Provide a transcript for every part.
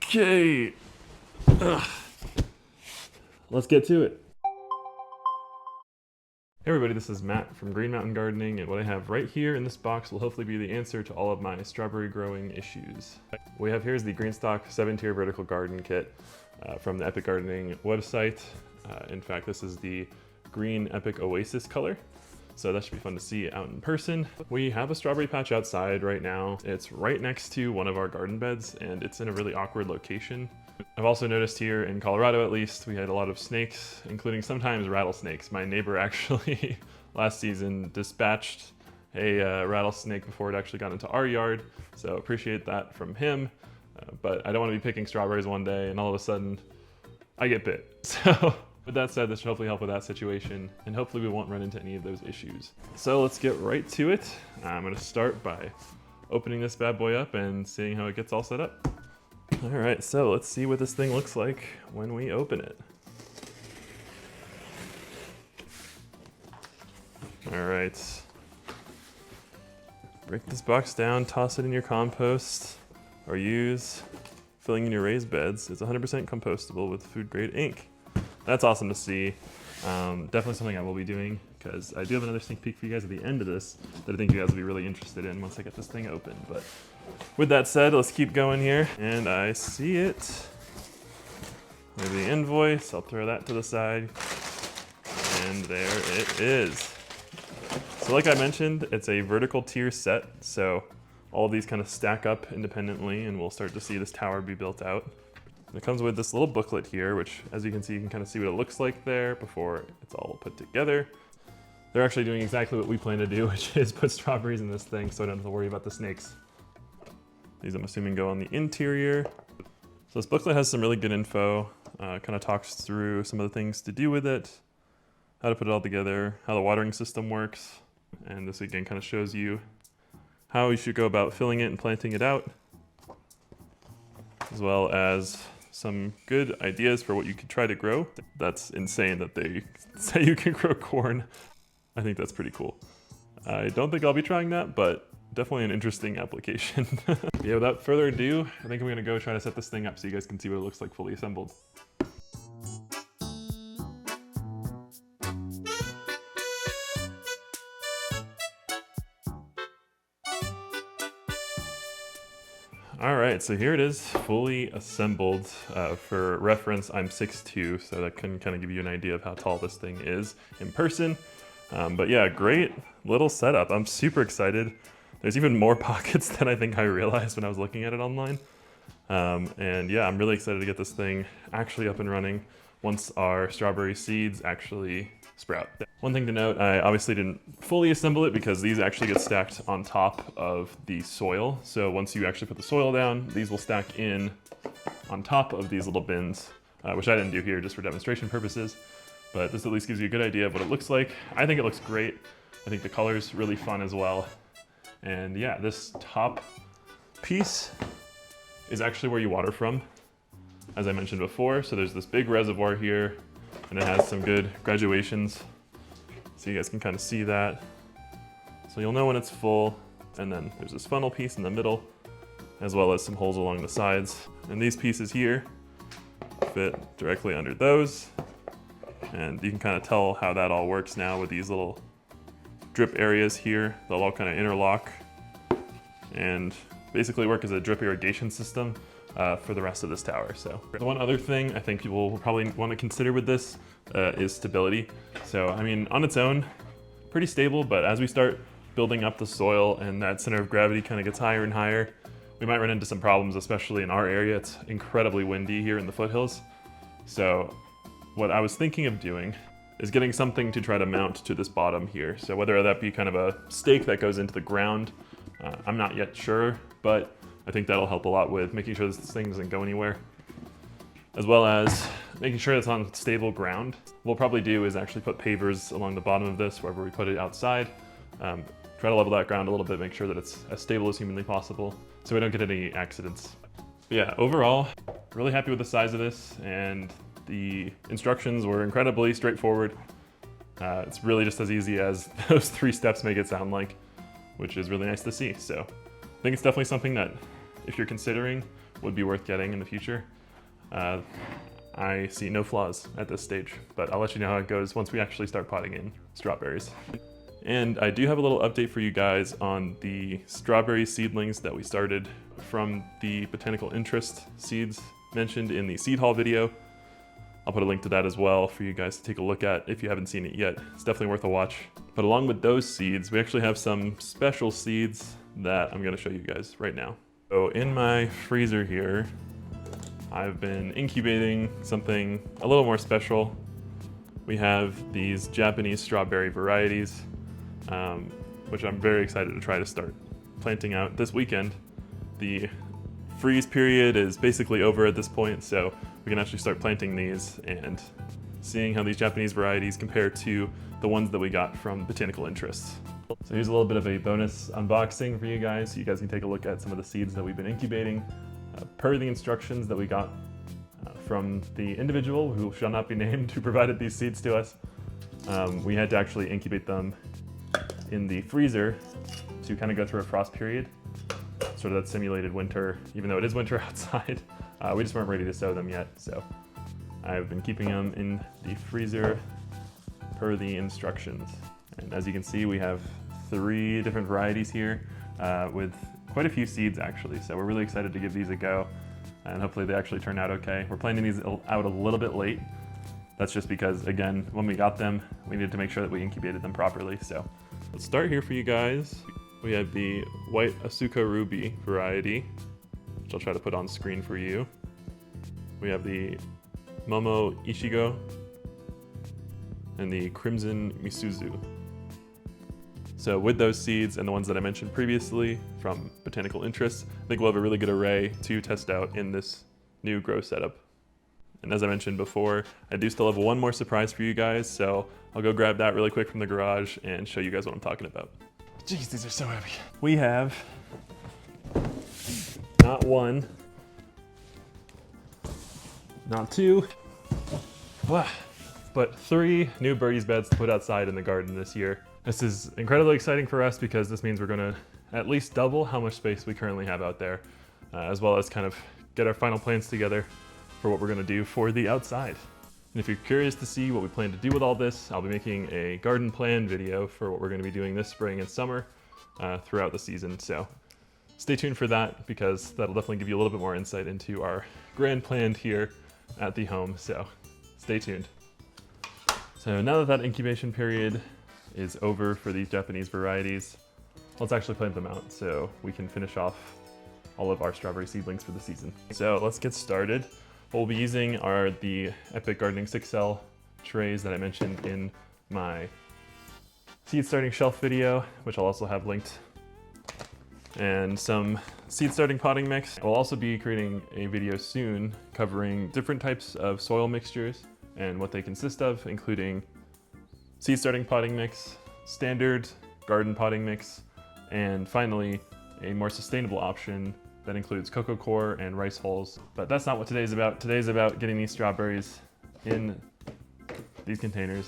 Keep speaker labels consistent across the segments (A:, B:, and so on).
A: Okay. Ugh. Let's get to it. Hey everybody, this is Matt from Green Mountain Gardening, and what I have right here in this box will hopefully be the answer to all of my strawberry growing issues. What we have here is the Greenstock 7-tier vertical garden kit from the Epic Gardening website. In fact, this is the green Epic Oasis color, so that should be fun to see out in person. We have a strawberry patch outside right now. It's right next to one of our garden beds, and it's in a really awkward location. I've also noticed here in Colorado, at least, we had a lot of snakes, including sometimes rattlesnakes. My neighbor actually last season dispatched a rattlesnake before it actually got into our yard, so appreciate that from him. But I don't want to be picking strawberries one day and all of a sudden I get bit. So with that said, this should hopefully help with that situation, and hopefully we won't run into any of those issues. So let's get right to it. I'm going to start by opening this bad boy up and seeing how it gets all set up. All right, so let's see what this thing looks like when we open it. All right. Break this box down, toss it in your compost, or use filling in your raised beds. It's 100% compostable with food grade ink. That's awesome to see. Definitely something I will be doing, because I do have another sneak peek for you guys at the end of this that I think you guys will be really interested in once I get this thing open. But with that said, let's keep going here. And I see it. There's the invoice. I'll throw that to the side. And there it is. So like I mentioned, it's a vertical tier set. So all of these kind of stack up independently, and we'll start to see this tower be built out. It comes with this little booklet here, which, as you can see, you can kind of see what it looks like there before it's all put together. They're actually doing exactly what we plan to do, which is put strawberries in this thing so I don't have to worry about the snakes. These, I'm assuming, go on the interior. So this booklet has some really good info, kind of talks through some of the things to do with it, how to put it all together, how the watering system works, and this again kind of shows you how you should go about filling it and planting it out, as well as some good ideas for what you could try to grow. That's insane that they say you can grow corn. I think that's pretty cool. I don't think I'll be trying that, but definitely an interesting application. Yeah, without further ado, I think I'm gonna go try to set this thing up so you guys can see what it looks like fully assembled. All right, so here it is, fully assembled. For reference, I'm 6'2", so that can kind of give you an idea of how tall this thing is in person. But yeah, great little setup. I'm super excited. There's even more pockets than I think I realized when I was looking at it online. And yeah, I'm really excited to get this thing actually up and running once our strawberry seeds actually sprout. One thing to note, I obviously didn't fully assemble it because these actually get stacked on top of the soil. So once you actually put the soil down, these will stack in on top of these little bins, which I didn't do here just for demonstration purposes. But this at least gives you a good idea of what it looks like. I think it looks great. I think the color's really fun as well. And yeah, this top piece is actually where you water from, as I mentioned before. So there's this big reservoir here, and it has some good graduations. So you guys can kind of see that. So you'll know when it's full. And then there's this funnel piece in the middle, as well as some holes along the sides. And these pieces here fit directly under those. And you can kind of tell how that all works now with these little drip areas here. They'll all kind of interlock and basically work as a drip irrigation system for the rest of this tower. So the one other thing I think you will probably want to consider with this is stability. So I mean, on its own, pretty stable, but as we start building up the soil and that center of gravity kind of gets higher and higher, we might run into some problems, especially in our area. It's incredibly windy here in the foothills. So what I was thinking of doing is getting something to try to mount to this bottom here. So whether that be kind of a stake that goes into the ground, I'm not yet sure, but I think that'll help a lot with making sure this thing doesn't go anywhere, as well as making sure it's on stable ground. What we'll probably do is actually put pavers along the bottom of this wherever we put it outside. Try to level that ground a little bit, make sure that it's as stable as humanly possible so we don't get any accidents. But yeah, overall, really happy with the size of this, and the instructions were incredibly straightforward. It's really just as easy as those 3 steps make it sound like, which is really nice to see. So I think it's definitely something that if you're considering, would be worth getting in the future. I see no flaws at this stage, but I'll let you know how it goes once we actually start potting in strawberries. And I do have a little update for you guys on the strawberry seedlings that we started from the botanical interest seeds mentioned in the seed haul video. I'll put a link to that as well for you guys to take a look at if you haven't seen it yet. It's definitely worth a watch. But along with those seeds, we actually have some special seeds that I'm gonna show you guys right now. So in my freezer here, I've been incubating something a little more special. We have these Japanese strawberry varieties, which I'm very excited to try to start planting out this weekend. The freeze period is basically over at this point, so we can actually start planting these and seeing how these Japanese varieties compare to the ones that we got from botanical interests. So here's a little bit of a bonus unboxing for you guys, so you guys can take a look at some of the seeds that we've been incubating per the instructions that we got from the individual who shall not be named who provided these seeds to us. We had to actually incubate them in the freezer to kind of go through a frost period, sort of that simulated winter, even though it is winter outside. We just weren't ready to sow them yet, so I've been keeping them in the freezer per the instructions. And as you can see, we have 3 different varieties here with quite a few seeds actually, so we're really excited to give these a go, and hopefully they actually turn out okay. We're planting these out a little bit late. That's just because, again, when we got them, we needed to make sure that we incubated them properly. So let's start here for you guys. We have the white Asuka Ruby variety, which I'll try to put on screen for you. We have the Momo Ichigo and the Crimson Misuzu. So with those seeds and the ones that I mentioned previously from botanical interests, I think we'll have a really good array to test out in this new grow setup. And as I mentioned before, I do still have one more surprise for you guys, so I'll go grab that really quick from the garage and show you guys what I'm talking about. Jeez, these are so heavy. We have not 1, not 2, but 3 new birdies beds to put outside in the garden this year. This is incredibly exciting for us because this means we're gonna at least double how much space we currently have out there, as well as kind of get our final plans together for what we're gonna do for the outside. And if you're curious to see what we plan to do with all this, I'll be making a garden plan video for what we're gonna be doing this spring and summer throughout the season. So stay tuned for that because that'll definitely give you a little bit more insight into our grand plan here at the home. So stay tuned. So now that that incubation period is over for these Japanese varieties, let's actually plant them out so we can finish off all of our strawberry seedlings for the season. So let's get started. What we'll be using are the Epic Gardening 6L trays that I mentioned in my seed starting shelf video, which I'll also have linked, and some seed starting potting mix. I'll also be creating a video soon covering different types of soil mixtures and what they consist of, including seed starting potting mix, standard garden potting mix, and finally a more sustainable option that includes cocoa coir and rice hulls. But that's not what today's about. Today's about getting these strawberries in these containers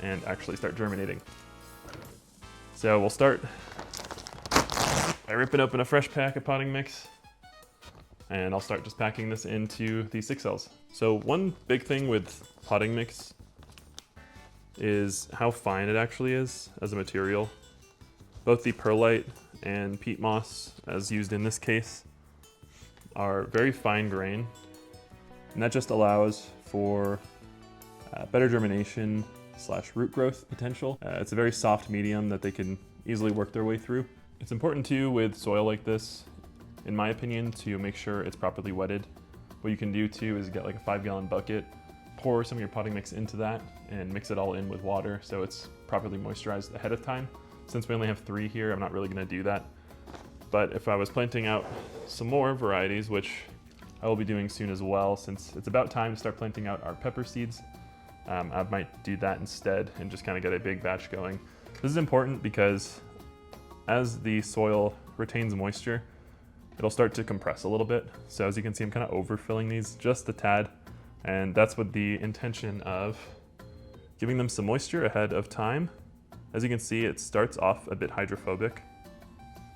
A: and actually start germinating. So we'll start by ripping open a fresh pack of potting mix, and I'll start just packing this into the 6Ls. So one big thing with potting mix is how fine it actually is as a material. Both the perlite and peat moss, as used in this case, are very fine grain, and that just allows for better germination / root growth potential. It's a very soft medium that they can easily work their way through. It's important too with soil like this, in my opinion, to make sure it's properly wetted. What you can do too is get like a 5-gallon bucket, pour some of your potting mix into that, and mix it all in with water so it's properly moisturized ahead of time. Since we only have 3 here, I'm not really gonna do that. But if I was planting out some more varieties, which I will be doing soon as well, since it's about time to start planting out our pepper seeds, I might do that instead and just kind of get a big batch going. This is important because as the soil retains moisture, it'll start to compress a little bit. So as you can see, I'm kind of overfilling these just a tad, and that's with the intention of giving them some moisture ahead of time. As you can see, it starts off a bit hydrophobic,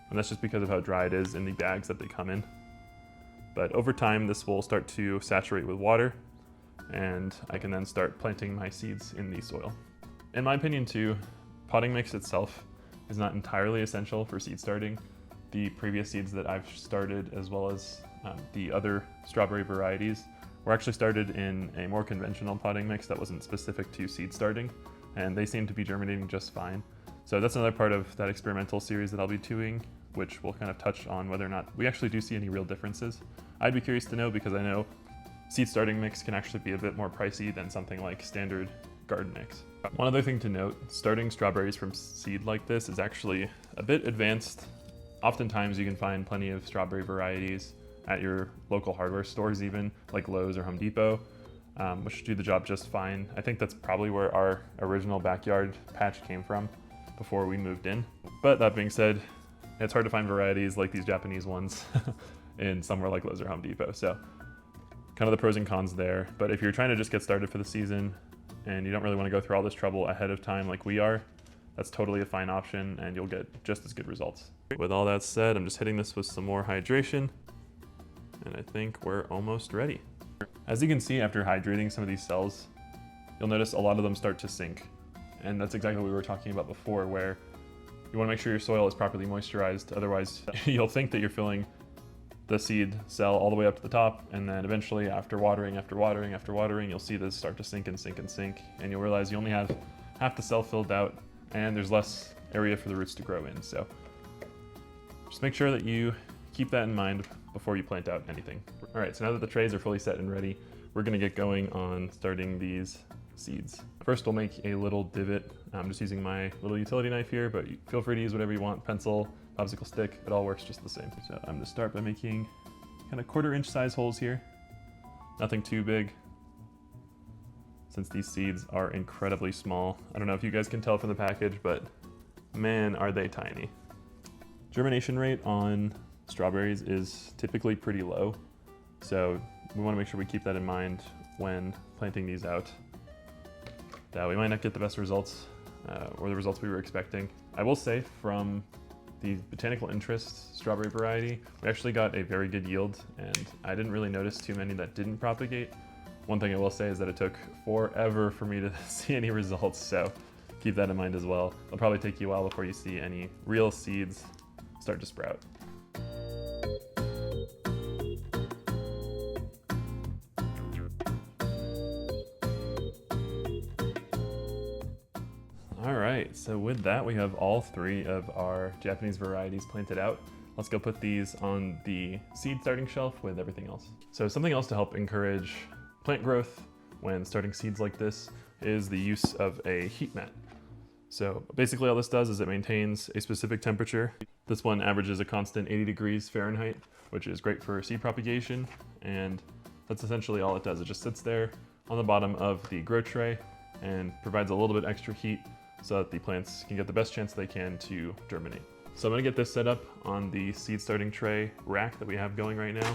A: and that's just because of how dry it is in the bags that they come in. But over time, this will start to saturate with water, and I can then start planting my seeds in the soil. In my opinion too, potting mix itself is not entirely essential for seed starting. The previous seeds that I've started, as well as the other strawberry varieties, were actually started in a more conventional potting mix that wasn't specific to seed starting, and they seem to be germinating just fine. So that's another part of that experimental series that I'll be doing, which will kind of touch on whether or not we actually do see any real differences. I'd be curious to know, because I know seed starting mix can actually be a bit more pricey than something like standard garden mix. One other thing to note, starting strawberries from seed like this is actually a bit advanced. Oftentimes you can find plenty of strawberry varieties at your local hardware stores, even like Lowe's or Home Depot, which do the job just fine. I think that's probably where our original backyard patch came from before we moved in. But that being said, it's hard to find varieties like these Japanese ones in somewhere like Lowe's or Home Depot. So kind of the pros and cons there. But if you're trying to just get started for the season and you don't really want to go through all this trouble ahead of time like we are, that's totally a fine option and you'll get just as good results. With all that said, I'm just hitting this with some more hydration, and I think we're almost ready. As you can see, after hydrating some of these cells, you'll notice a lot of them start to sink. And that's exactly what we were talking about before, where you want to make sure your soil is properly moisturized. Otherwise, you'll think that you're filling the seed cell all the way up to the top, and then eventually after watering, you'll see this start to sink and sink and sink, and you'll realize you only have half the cell filled out and there's less area for the roots to grow in. So just make sure that you keep that in mind before you plant out anything. All right, so now that the trays are fully set and ready, we're gonna get going on starting these seeds. First, we'll make a little divot. I'm just using my little utility knife here, but feel free to use whatever you want, pencil, popsicle stick, it all works just the same. So I'm gonna start by making kind of 1/4 inch size holes here. Nothing too big, since these seeds are incredibly small. I don't know if you guys can tell from the package, but man, are they tiny. Germination rate on strawberries is typically pretty low, so we want to make sure we keep that in mind when planting these out. That we might not get the best results or the results we were expecting. I will say, from the botanical interest strawberry variety, we actually got a very good yield, and I didn't really notice too many that didn't propagate. One thing I will say is that it took forever for me to see any results, so keep that in mind as well. It'll probably take you a while before you see any real seeds start to sprout. All right, so with that, we have all 3 of our Japanese varieties planted out. Let's go put these on the seed starting shelf with everything else. So something else to help encourage plant growth when starting seeds like this is the use of a heat mat. So basically all this does is it maintains a specific temperature. This one averages a constant 80 degrees Fahrenheit, which is great for seed propagation, and that's essentially all it does. It just sits there on the bottom of the grow tray and provides a little bit extra heat so that the plants can get the best chance they can to germinate. So I'm gonna get this set up on the seed starting tray rack that we have going right now.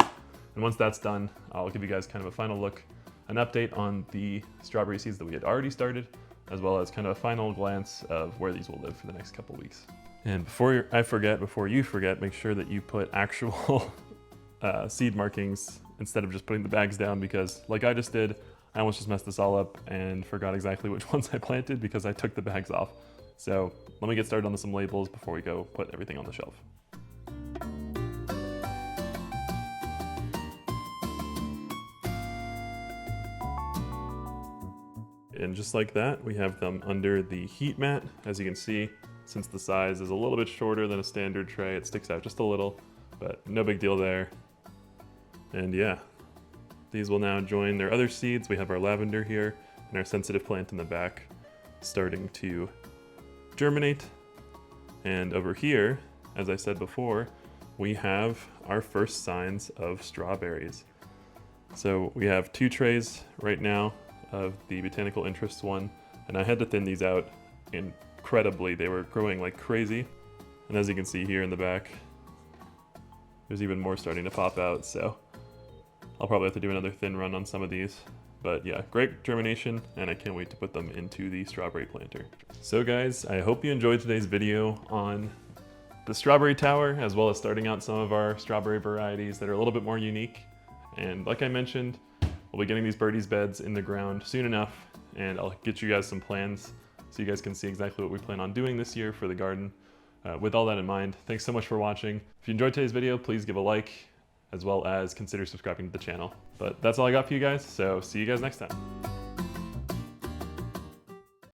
A: And once that's done, I'll give you guys kind of a final look, an update on the strawberry seeds that we had already started, as well as kind of a final glance of where these will live for the next couple weeks. And before you forget, make sure that you put actual seed markings instead of just putting the bags down, because like I just did, I almost just messed this all up and forgot exactly which ones I planted because I took the bags off. So let me get started on some labels before we go put everything on the shelf. And just like that, we have them under the heat mat. As you can see, since the size is a little bit shorter than a standard tray, it sticks out just a little, but no big deal there. And yeah, these will now join their other seeds. We have our lavender here and our sensitive plant in the back starting to germinate. And over here, as I said before, we have our first signs of strawberries. So we have 2 trays right now of the botanical interest one, and I had to thin these out incredibly. They were growing like crazy. And as you can see here in the back, there's even more starting to pop out, so I'll probably have to do another thin run on some of these. But yeah, great germination, and I can't wait to put them into the strawberry planter. So guys, I hope you enjoyed today's video on the strawberry tower, as well as starting out some of our strawberry varieties that are a little bit more unique. And like I mentioned, we'll be getting these birdies beds in the ground soon enough, and I'll get you guys some plans so you guys can see exactly what we plan on doing this year for the garden. With all that in mind, thanks so much for watching. If you enjoyed today's video, please give a like, as well as consider subscribing to the channel. But that's all I got for you guys, so see you guys next time.